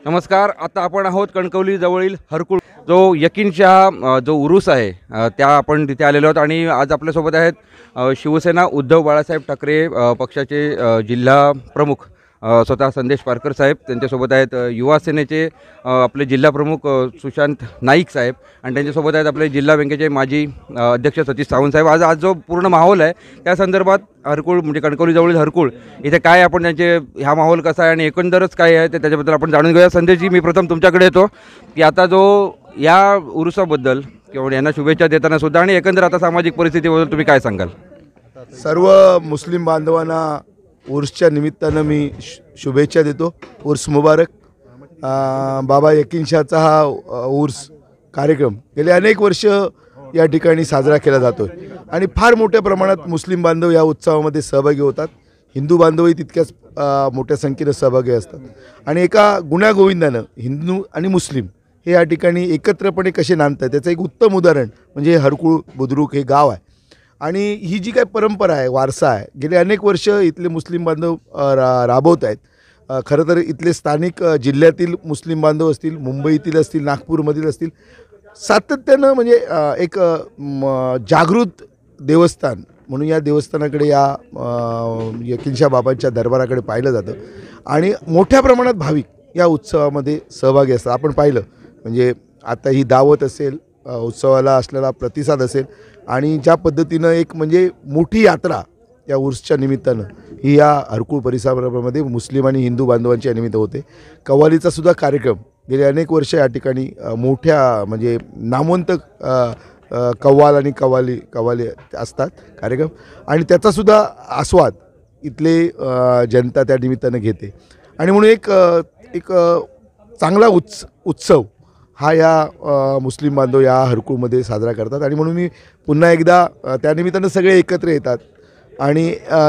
नमस्कार. आता आपण आहोत कणकवली जवळील हरकुळ जो यकीनशाह जो उरूस आहे त्या आपण तिथे आलेलो आहोत आणि आज आपल्यासोबत आहेत शिवसेना उद्धव बाळासाहेब ठाकरे पक्षाचे जिल्हा प्रमुख स्वतः संदेश पारकर साहेब. त्यांच्यासोबत आहेत युवा सेनेचे आपले जिल्हा प्रमुख सुशांत नाईक साहेब आणि त्यांच्यासोबत आहेत आपले जिल्हा बँकेचे माजी अध्यक्ष सतीश सावंत साहेब. आज जो पूर्ण माहोल आहे त्या संदर्भात हरकुळ म्हणजे कणकवलीजवळील हरकुळ इथे काय आपण त्यांचे ह्या माहोल कसा आहे आणि एकंदरच काय आहे ते त्याच्याबद्दल आपण जाणून घेऊया. संदेशजी, मी प्रथम तुमच्याकडे येतो की आता जो या उरुसाबद्दल किंवा यांना शुभेच्छा देताना सुद्धा आणि एकंदर आता सामाजिक परिस्थितीबद्दल तुम्ही काय सांगाल? सर्व मुस्लिम बांधवांना उर्सच्या निमित्तानं मी शुभेच्छा देतो. उर्स मुबारक. बाबा यकीनशाहचा हा उर्स कार्यक्रम गेले अनेक वर्ष या ठिकाणी साजरा केला जातो आणि फार मोठ्या प्रमाणात मुस्लिम बांधव या उत्सवामध्ये सहभागी होतात. हिंदू बांधवही तितक्याच मोठ्या संख्येनं सहभागी असतात आणि एका गुण्यागोविंदानं हिंदू आणि मुस्लिम हे या ठिकाणी एकत्रपणे कसे नांदतात त्याचं एक उत्तम उदाहरण म्हणजे हरकुळ बुद्रुक हे गाव आहे. आणि ही जी काही परंपरा आहे, वारसा आहे, गेले अनेक वर्ष इथले मुस्लिम बांधव राबवत आहेत. खरं तर इथले स्थानिक जिल्ह्यातील मुस्लिम बांधव असतील, मुंबईतील असतील, नागपूरमधील असतील, सातत्यानं म्हणजे एक जागृत देवस्थान म्हणून या देवस्थानाकडे या यकीनशाह बाबांच्या दरबाराकडे पाहिलं जातं आणि मोठ्या प्रमाणात भाविक या उत्सवामध्ये सहभागी असतात. आपण पाहिलं म्हणजे आता ही दावत असेल, उत्सवाला असलेला प्रतिसाद असेल आणि ज्या पद्धतीनं एक म्हणजे मोठी यात्रा या उर्सच्या निमित्तानं ही या हरकुळ परिसरामध्ये मुस्लिम आणि हिंदू बांधवांच्या निमित्त होते. कव्वालीचा सुद्धा कार्यक्रम गेले अनेक वर्ष या ठिकाणी मोठ्या म्हणजे नामवंत कव्वाल आणि कव्वाली असतात कार्यक्रम आणि त्याचासुद्धा आस्वाद इथले जनता त्या निमित्तानं घेते आणि म्हणून एक चांगला उत्सव हा या मुस्लिम बांधव या हरकुळमध्ये साजरा करतात आणि म्हणून मी पुन्हा एकदा त्यानिमित्तानं सगळे एकत्र येतात आणि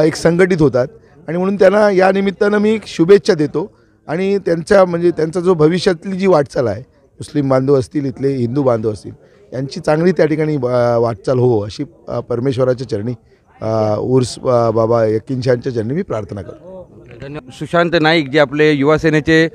एक संघटित होतात आणि म्हणून त्यांना या निमित्तानं मी शुभेच्छा देतो आणि त्यांचा जो भविष्यातली जी वाटचाल आहे, मुस्लिम बांधव असतील, इथले हिंदू बांधव असतील, यांची चांगली त्या ठिकाणी वाटचाल हो अशी परमेश्वराच्या चरणी उर्स बाबा यकीनशाहच्या चरणी मी प्रार्थना करतो. धन्यवाद. सुशांत नाईक जे आपले युवा सेनेचे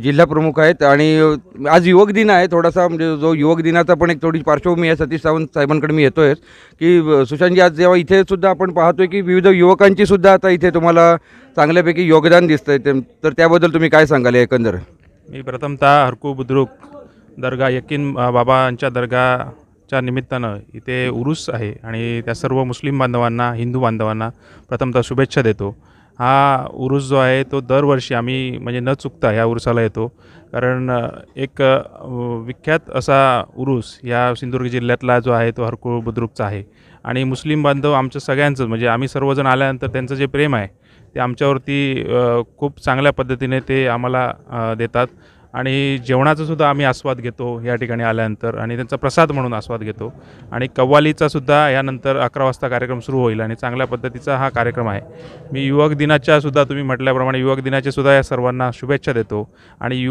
जिल्हा प्रमुख आहेत आणि आज युवक दिन आहे. थोडासा म्हणजे जो युवक दिनाचा पण एक थोडी पार्श्वभूमी आहे. सतीश सावंत साहेबांकडे मी येतो आहे की सुशांतजी, आज जेव्हा इथे सुद्धा आपण पाहतोय की विविध युवकांची सुद्धा आता इथे तुम्हाला चांगल्यापैकी योगदान दिसतंय, तर त्याबद्दल तुम्ही काय सांगाल एकंदर? मी प्रथमतः हरकुळ बुद्रुक दर्गा यकीन बाबांच्या दर्गाच्या निमित्तानं इथे उरूस आहे आणि त्या सर्व मुस्लिम बांधवांना, हिंदू बांधवांना प्रथमतः शुभेच्छा देतो. हा उरूस जो आहे तो दरवर्षी आम्ही म्हणजे न चुकता ह्या उरुसाला येतो, कारण एक विख्यात असा उरूस या सिंधुदुर्ग जिल्ह्यातला जो आहे तो हरकुळ बुद्रुकचा आहे आणि मुस्लिम बांधव आमचं सगळ्यांचंच म्हणजे आम्ही सर्वजण आल्यानंतर त्यांचं जे प्रेम आहे ते आमच्यावरती खूप चांगल्या पद्धतीने ते आम्हाला देतात आणि जेवणाचासुद्धा आम्ही आस्वाद घेतो या ठिकाणी आल्यानंतर आणि त्यांचा प्रसाद म्हणून आस्वाद घेतो आणि कव्वालीचासुद्धा यानंतर 11 वाजता कार्यक्रम सुरू होईल आणि चांगल्या पद्धतीचा हा कार्यक्रम आहे. मी युवक दिनाच्यासुद्धा तुम्ही म्हटल्याप्रमाणे युवक दिनाचेसुद्धा या सर्वांना शुभेच्छा देतो आणि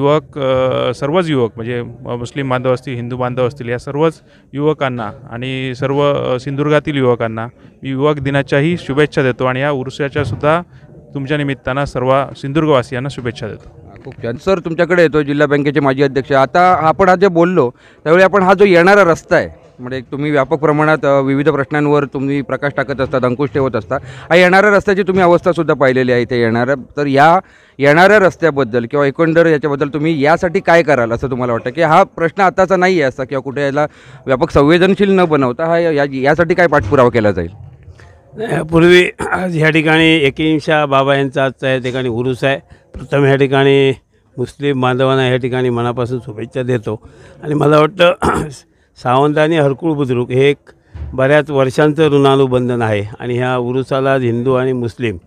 सर्वच युवक म्हणजे मुस्लिम बांधव असतील, हिंदू बांधव असतील, या सर्वच युवकांना आणि सर्व सिंधुदुर्गातील युवकांना मी युवक दिनाच्याही शुभेच्छा देतो आणि या उरुसाच्यासुद्धा तुमच्या निमित्तानं सर्व सिंधुदुर्गवासियांना शुभेच्छा देतो. खूप छान. सर, तुमच्याकडे येतो जिल्हा बँकेचे माजी अध्यक्ष. आता आपण आज जे बोललो त्यावेळी आपण हा जो येणारा रस्ता आहे म्हणजे तुम्ही व्यापक प्रमाणात विविध प्रश्नांवर तुम्ही प्रकाश टाकत असतात, अंकुश ठेवत असता. हा येणाऱ्या रस्त्याची तुम्ही अवस्थासुद्धा पाहिलेली आहे इथे येणाऱ्या. तर या येणाऱ्या रस्त्याबद्दल किंवा एकंदर याच्याबद्दल तुम्ही यासाठी काय कराल असं तुम्हाला वाटतं की हा प्रश्न आताचा नाही आहे असा किंवा कुठे याला व्यापक संवेदनशील न बनवता हा यासाठी काय पाठपुरावा केला जाईल? पूर्वी आज ह्या ठिकाणी यकीनशाह बाबा यांचा आजचा या ठिकाणी उरूस आहे. प्रथम ह्या ठिकाणी मुस्लिम बांधवांना ह्या ठिकाणी मनापासून शुभेच्छा देतो आणि मला वाटतं सावंत आणि हरकुळ बुद्रुक हे एक बऱ्याच वर्षांचं ऋणानुबंधन आहे आणि ह्या उरुसाला हिंदू आणि मुस्लिम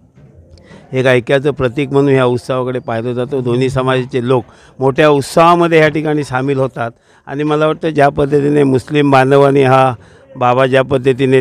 एक ऐक्याचं प्रतीक म्हणून ह्या उत्सवाकडे पाहिलं जातं. दोन्ही समाजाचे लोक मोठ्या उत्सवामध्ये ह्या ठिकाणी सामील होतात आणि मला वाटतं ज्या पद्धतीने मुस्लिम बांधवांनी हा बाबा ज्या पद्धतीने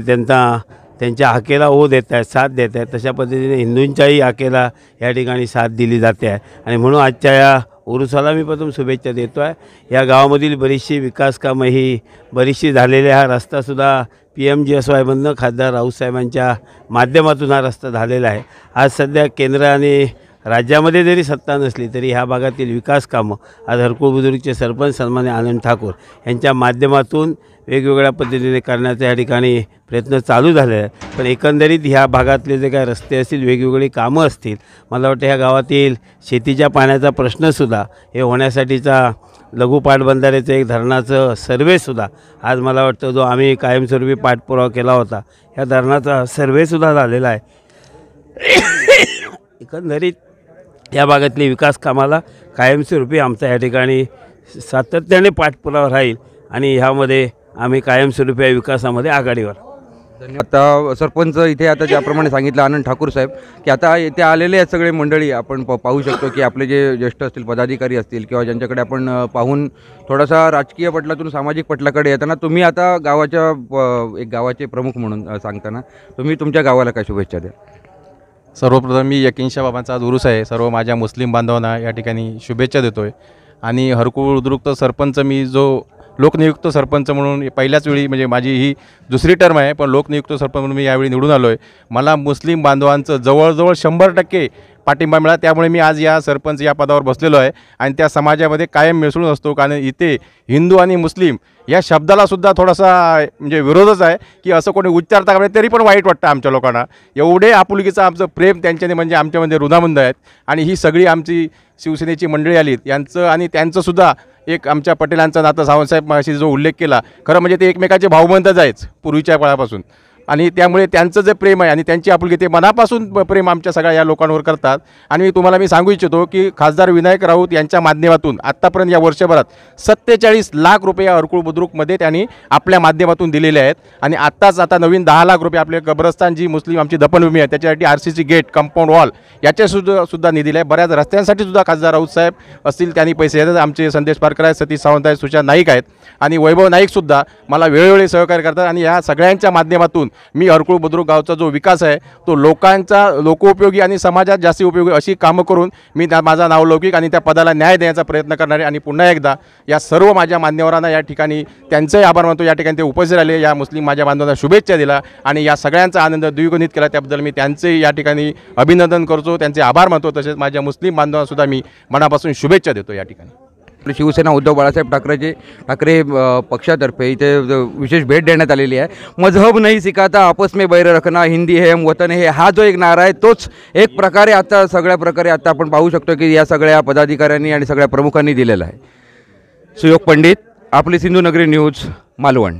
त्यांच्या हाकेला देत आहेत, साथ देत आहेत, तशा पद्धतीने हिंदूंच्याही हाकेला या ठिकाणी साथ दिली जाते आहे आणि म्हणून आजच्या या उरुसाला मी प्रथम शुभेच्छा देतो आहे. या गावामधील बरीचशी विकास कामं ही बरीचशी झालेली. हा रस्तासुद्धा PMGSYमधनं खासदार राऊतसाहेबांच्या माध्यमातून हा रस्ता झालेला आहे. आज सध्या केंद्र आणि राज्यामध्ये जरी सत्ता नसली तरी ह्या भागातील विकास कामं आज हरकुळ बुद्रुकचे सरपंच सन्मान्य आनंद ठाकूर यांच्या माध्यमातून वेगवेगळ्या पद्धतीने करण्याचा या ठिकाणी प्रयत्न चालू झाले आहेत. पण एकंदरीत ह्या भागातले जे काय रस्ते असतील, वेगवेगळी कामं असतील, मला वाटतं ह्या गावातील शेतीच्या पाण्याचा प्रश्नसुद्धा हे होण्यासाठीचा लघु पाटबंधाऱ्याचं एक धरणाचं सर्वेसुद्धा आज मला वाटतं जो आम्ही कायमस्वरूपी पाठपुरावा केला होता ह्या धरणाचा सर्वेसुद्धा झालेला आहे. एकंदरीत या भागातली विकास कामाला कायमस्वरूपी आमचा या ठिकाणी सातत्याने पाठपुरावा राहील आणि ह्यामध्ये आम्ही कायमस्वरूपी या विकासामध्ये आघाडीवर. आता सरपंच इथे आता ज्याप्रमाणे सांगितलं आनंद ठाकूर साहेब की आता इथे आलेले आहेत सगळे मंडळी आपण पाहू शकतो की आपले जे ज्येष्ठ असतील, पदाधिकारी असतील किंवा ज्यांच्याकडे आपण पाहून थोडासा राजकीय पटलातून सामाजिक पटलाकडे येताना तुम्ही आता गावाच्या एक गावाचे प्रमुख म्हणून सांगताना तुम्ही तुमच्या गावाला काय शुभेच्छा द्या? सर्वप्रथम मी यकीनशा बाबांचा आज उरूस आहे. सर्व माझ्या मुस्लिम बांधवांना या ठिकाणी शुभेच्छा देतो आहे. आणि हरकुळ बुद्रुक सरपंच मी जो लोकनियुक्त सरपंच म्हणून पहिल्याच वेळी म्हणजे माझी ही दुसरी टर्म आहे, पण लोकनियुक्त सरपंच म्हणून मी यावेळी निवडून आलो आहे. मला मुस्लिम बांधवांचं जवळजवळ 100% पाठिंबा मिळाला. त्यामुळे मी आज या सरपंच या पदावर बसलेलो आहे आणि त्या समाजामध्ये कायम मिसळून असतो. कारण इथे हिंदू आणि मुस्लिम या शब्दालासुद्धा थोडासा म्हणजे विरोधच आहे की असं कोणी उच्चारता का तरी पण वाईट वाटतं आमच्या लोकांना. एवढे आपुलकीचं आमचं प्रेम त्यांच्याने म्हणजे आमच्यामध्ये ऋणाबंध आहेत. आणि ही सगळी आमची शिवसेनेची मंडळी आलीत यांचं आणि त्यांचंसुद्धा एक आमच्या पटेलांचं नातं सावंतसाहेब माशी जो उल्लेख केला, खरं म्हणजे ते एकमेकाचे भाऊबंधच आहेच पूर्वीच्या काळापासून. आणि त्यामुळे त्यांचं जे प्रेम आहे आणि त्यांची आपुलकी ते मनापासून प्रेम आमच्या सगळ्या या लोकांवर करतात. आणि मी सांगू इच्छितो की खासदार विनायक राऊत यांच्या माध्यमातून आत्तापर्यंत या वर्षभरात 47 लाख रुपये या हरकुळ बुद्रुकमध्ये त्यांनी आपल्या माध्यमातून दिलेले आहेत. आणि आता नवीन 10 लाख रुपये आपले कब्रस्तान जी मुस्लिम आमची दफनभूमी आहे त्याच्यासाठी RCC गेट, कंपाऊंड वॉल याच्यासुद्धा निधी आहे. बऱ्याच रस्त्यांसाठी सुद्धा खासदार राऊत साहेब असतील त्यांनी पैसे देतात. आमचे संदेश पारकर आहेत, सतीश सावंत आहेत, सुशांत नाईक आहेत आणि वैभव नाईकसुद्धा मला वेळोवेळी सहकार्य करतात. आणि या सगळ्यांच्या माध्यमातून मी हरकुळ बुद्रुक गावचा जो विकास आहे तो लोकोपयोगी आणि समाजात जास्ती उपयोगी अशी कामं करून मी माझा नावलौकिक आणि त्या पदाला न्याय देण्याचा प्रयत्न करणार आहे. आणि पुन्हा एकदा या सर्व माझ्या मान्यवरांना या ठिकाणी त्यांचंही आभार मानतो. या ठिकाणी ते उपस्थित राहिले, या मुस्लिम माझ्या बांधवांना शुभेच्छा दिला आणि या सगळ्यांचा आनंद द्विगुणित केला. त्याबद्दल मी त्यांचे या ठिकाणी अभिनंदन करतो, त्यांचे आभार मानतो. तसेच माझ्या मुस्लिम बांधवांसुद्धा मी मनापासून शुभेच्छा देतो. या ठिकाणी शिवसेना उद्धव बाळासाहेब ठाकरे पक्षातर्फे इथे विशेष भेट देण्यात आलेली आहे. मजहब नहीं सिखाता आपस में बैर रखना, हिंदी है हम वतन है, हा जो एक नारा आहे तोच एक प्रकारे आता सगळ्या प्रकारे आता आपण पाहू शकतो की या सगळ्या पदाधिकाऱ्यांनी आणि सगळ्या प्रमुखांनी दिलेला आहे. सुयोग पंडित, आपली सिंधुनगरी न्यूज, मालवण.